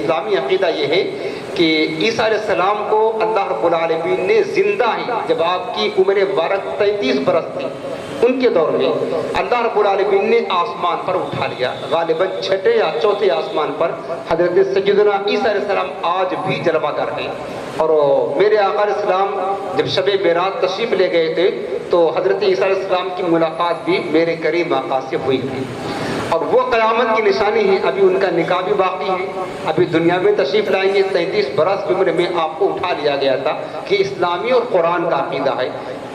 اسلامی عقیدہ یہ ہے کہ عیسیٰ علیہ السلام کو اللہ رب العالمین نے زندہ ہی جب آپ کی عمر مبارک 33 برس تھی ان کے دور میں اللہ رب العالمین نے آسمان پر اٹھا لیا. غالباً چھٹے یا چوتھے آسمان پر حضرت سیدنا عیسیٰ علیہ السلام آج بھی جلوہ گر ہیں. اور میرے آقا علیہ السلام جب شب معراج تشریف لے گئے تھے تو حضرت عیسیٰ علیہ السلام کی ملاقات بھی میرے کریم آقا سے ہوئی تھی اور وہ قیامت کی نشانی ہے. ابھی ان کا نکاح بھی باقی ہے, ابھی دنیا میں تشریف لائیں گے. 33 برس کی عمر میں آپ کو اٹھا لیا گیا تھا کہ اسلامی اور قرآن کا عقیدہ ہے.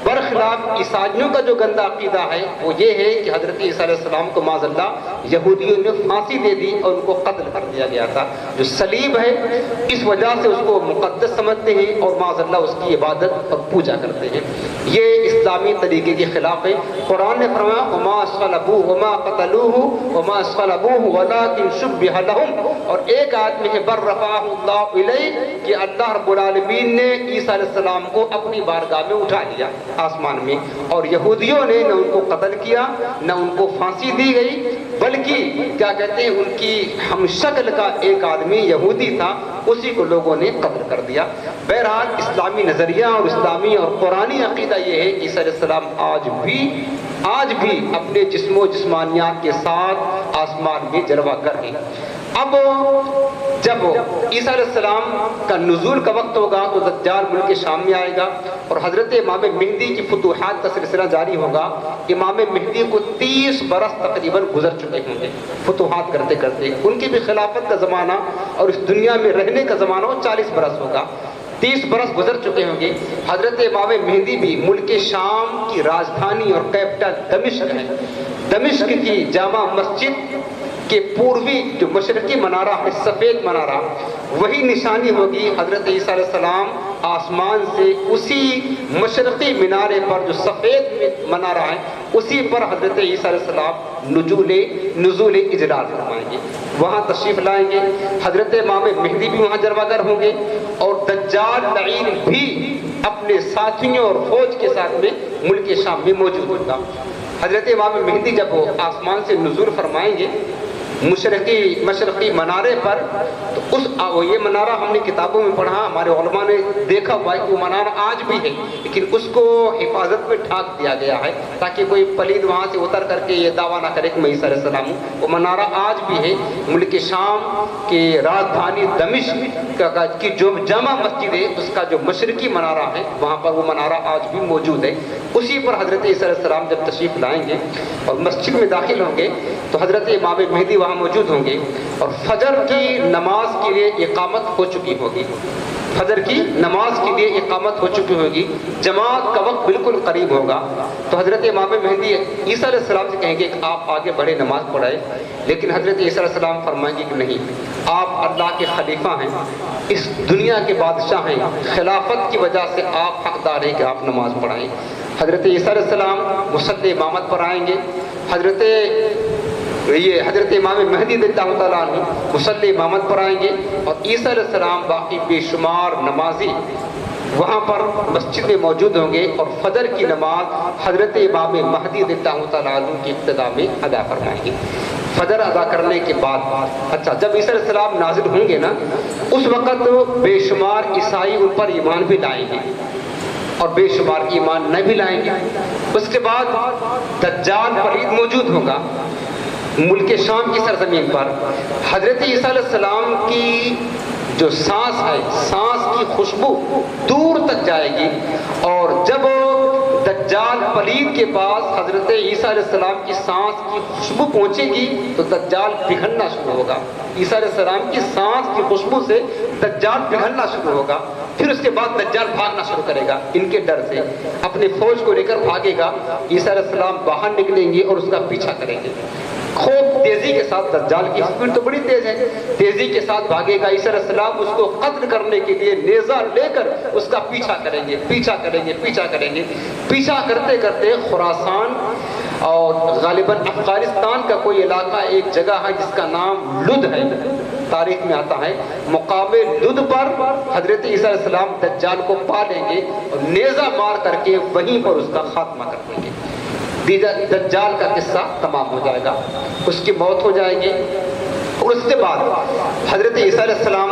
برخلاف عیسائیوں کا جو گندہ عقیدہ ہے وہ یہ ہے کہ حضرت عیسیٰ علیہ السلام کو معاذ اللہ یہودیوں نے پھانسی دے دی اور ان کو قتل کر دیا گیا تھا. جو صلیب ہے اس وجہ سے اس کو مقدس سمجھتے ہیں اور معاذ اللہ اس کی عبادت اور پوجا کرتے ہیں. یہ اسلامی طریقے کے خلاف ہے. قرآن نے فرمایا وما صلبوہ وما قتلوہ وما صلبوہ ولکن شبہ لہم, اور ایک آیت میں ہے بل رفعہ اللہ الیہ کہ اللہ رب العالمین نے عیسیٰ علیہ السلام کو اپنی بارگاہ میں اٹھا لیا آسمان میں. اور یہودیوں نے نہ ان کو قتل کیا نہ ان کو پھانسی دی گئی بلکہ کیا کہتے ہیں ان کی ہم شکل کا ایک آدمی یہودی تھا اسی کو لوگوں نے قتل کر دیا. بہرحال اسلامی نظریہ اور اسلامی اور قرآنی عقیدہ یہ ہے کہ عیسیٰ علیہ السلام آج بھی اپنے جسم و جسمانیات کے ساتھ آسمان میں جلوہ گر ہیں. اب جب عیسیٰ علیہ السلام کا نزول کا وقت ہوگا تو دجال ملک شام میں آئے گا اور حضرت امام مہدی کی فتوحات کا سلسلہ جاری ہوگا. امام مہدی کو 30 برس تقریباً گزر چکے ہوں گے فتوحات کرتے کرتے. ان کی بھی خلافت کا زمانہ اور اس دنیا میں رہنے کا زمانہ 40 برس ہوگا. 30 برس گزر چکے ہوں گے. حضرت امام مہدی بھی ملک شام کی راجدھانی اور کیپٹل دمشق ہے. دمشق کی جامع مسجد کہ پوروی جو مشرقی منارہ ہے سفید منارہ وہی نشانی ہوگی حضرت عیسیٰ علیہ السلام آسمان سے اسی مشرقی منارے پر جو سفید منارہ ہے اسی پر حضرت عیسیٰ علیہ السلام نزول اجلال فرمائیں گے, وہاں تشریف لائیں گے. حضرت امام مہدی بھی وہاں جلوہ گر ہوں گے اور دجال لعین بھی اپنے ساتھیوں اور فوج کے ساتھ میں ملک شام میں موجود ہوگا. حضرت امام مہدی جب وہ آسمان سے نزول فرمائیں گے مشرقی منارے پر تو یہ منارہ ہم نے کتابوں میں پڑھا, ہمارے علماء نے دیکھا ہوا ہے کہ وہ منارہ آج بھی ہے لیکن اس کو حفاظت میں ڈھانک دیا گیا ہے تاکہ کوئی پلید وہاں سے اتر کر کے یہ دعویٰ نہ کرے کہ میں عیسیٰ علیہ السلام ہوں. وہ منارہ آج بھی ہے ملک شام کے راجدھانی دمشق کی جو جامع مسجد ہے اس کا جو مشرقی منارہ ہے وہاں پر وہ منارہ آج بھی موجود ہے. اسی پر حضرت عیسیٰ علیہ السلام جب تشریف لائیں گے اور مسجد میں داخل ہوں گے تو حضرت امام مہدی وہاں موجود ہوں گے اور فجر کی نماز کے لیے اقامت ہو چکی ہوگی. فجر کی نماز کے لیے اقامت ہو چکی ہوگی, جماعت کا وقت بالکل قریب ہوگا. تو حضرت امام مہدی عیسیٰ علیہ السلام سے کہیں گے کہ آپ آگے بڑھے نماز پڑھائے, لیکن حضرت عیسیٰ علیہ السلام فرمائیں گے کہ نہیں, آپ اللہ کے خلیفہ ہیں, اس دنیا کے بادشاہ ہیں, خلافت کی وجہ سے آپ حقدار ہیں کہ آپ نماز پڑھائیں. حضرت عیسیٰ علیہ السلام مصلی امامت پر آئیں گے. حضرت امام مہدی اللہ تعالیٰ عنہ مصلی امامت پر آئیں گے اور عیسیٰ علیہ السلام باقی بے شمار نمازی وہاں پر مسجد میں موجود ہوں گے اور فجر کی نماز حضرت امام مہدی اللہ تعالیٰ عنہ کی ابتدا میں ادا فرمائیں گے. فجر ادا کرنے کے بعد جب عیسیٰ علیہ السلام نازل ہوں گے نا اس وقت بے شمار عیسائی ان پر ایمان بھی لائیں گے اور بے شمار ایمان نہ بھی لائیں گے. اس کے بعد دجال پلید موجود ہوگا ملک شام کی سرزمین پر. حضرت عیسیٰ علیہ السلام کی جو سانس ہے سانس کی خوشبو دور تک جائے گی اور جب دجال پلید کے پاس حضرت عیسیٰ علیہ السلام کی سانس کی خوشبو پہنچے گی تو دجال پگھلنا شروع ہوگا. عیسیٰ علیہ السلام کی سانس کی خوشبو سے دجال پگھلنا شروع ہوگا. پھر اس کے بعد دجال بھاگنا شروع کرے گا ان کے ڈر سے, اپنے فوج کو لے کر بھاگے گا. عیسیٰ علیہ السلام باہر نکلیں گے اور اس کا پیچھا کریں گے. خوب تیزی کے ساتھ, دجال کی اسپیڈ تو بڑی تیز ہے, تیزی کے ساتھ بھاگے گا. عیسیٰ علیہ السلام اس کو قتل کرنے کے لیے نیزہ لے کر اس کا پیچھا کریں گے. پیچھا کرتے کرتے خراسان اور غالباً افغانستان کا کوئی علاقہ ایک جگہ ہے جس کا نام لد ہے, تاریخ میں آتا ہے. مقام لد پر حضرت عیسیٰ علیہ السلام دجال کو پا لیں گے اور نیزہ مار کر کے وہیں پر اس کا خاتمہ کر دیں گے. دجال کا قصہ تمام ہو جائے گا, اس کی موت ہو جائے گی. اور اس کے بعد حضرت عیسیٰ علیہ السلام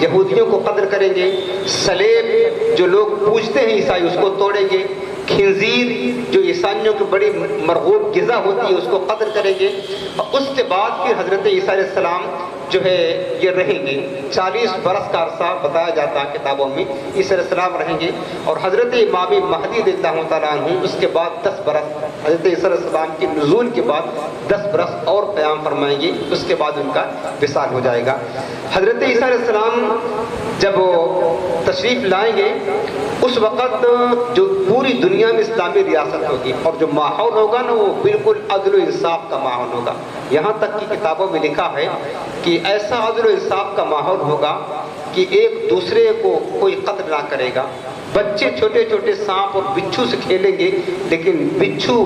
یہودیوں کو قتل کریں گے، سلیب جو لوگ پوجتے ہیں عیسائی اس کو توڑیں گے، خنزیر جو عیسائیوں کی بڑی مرغوب غذا ہوتی ہے اس کو قتل کریں گے، اور اس کے بعد پھر حضرت عیسیٰ علیہ السلام جو ہے یہ رہیں گے 40 برس کا عرصہ بتایا جاتا ہے کتابوں میں عیسیٰ علیہ السلام رہیں گے، اور حضرت امام مہدی رضی اللہ تعالیٰ عنہ اس کے بعد 10 برس حضرت عیسیٰ علیہ السلام کے نزول کے بعد 10 برس اور قیام فرمائیں گے، اس کے بعد ان کا وصال ہو جائے گا۔ حضرت عیسیٰ علیہ السلام جب تشریف لائیں گے اس وقت جو پوری دنیا میں اسلامی ریاست ہوگی، اور جو ماحول ہوگا نا وہ بالکل عدل و انصاف کا ماحول ہوگا، یہاں تک کہ کتابوں میں لکھا ہے کہ ایسا عدل و انصاف کا ماحول ہوگا کہ ایک دوسرے کو کوئی قتل نہ کرے گا، بچے چھوٹے چھوٹے سانپ اور بچھو سے کھیلیں گے لیکن بچھو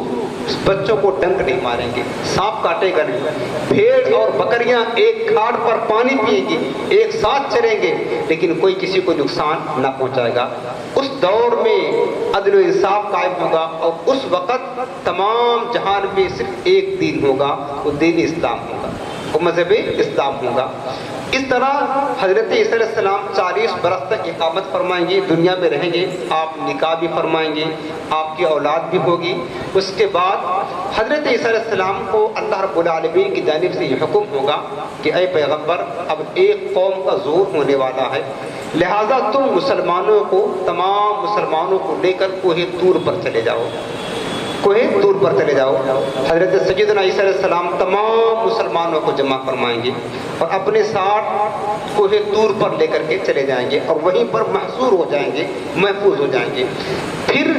بچوں کو ڈنک نہیں ماریں گے، سانپ کاٹے گا نہیں، بھیڑ اور بکریاں ایک گھاٹ پر پانی پیئیں گی، ایک ساتھ چریں گے لیکن کوئی کسی کو نقصان نہ پہنچائے گا۔ اس دور میں عدل و انصاف قائم ہوگا، اور اس وقت تمام جہان میں صرف ایک دین ہوگا، وہ دین اسلام ہوگا، وہ مذہب اسلام ہوگا۔ اس طرح حضرت عیسیٰ علیہ السلام 40 برس تک اقامت فرمائیں گے، دنیا میں رہیں گے، آپ نکاح بھی فرمائیں گے، آپ کی اولاد بھی ہوگی۔ اس کے بعد حضرت عیسیٰ علیہ السلام کو اللہ رب العالمین کی جانب سے یہ حکم ہوگا کہ اے پیغمبر اب ایک قوم کا ظہور ہونے والا ہے، لہٰذا تم مسلمانوں کو تمام مسلمانوں کو لے کر کوہ طور پر چلے جاؤ، کوہ طور پر چلے جاؤ۔ حضرت سیدنا عیسیٰ علیہ السلام تمام مسلمانوں کو جمع فرمائیں گے اور اپنے ساتھ کوہ طور پر لے کر کے چلے جائیں گے، اور وہیں پر محصور ہو جائیں گے، محفوظ ہو جائیں گے۔ پھر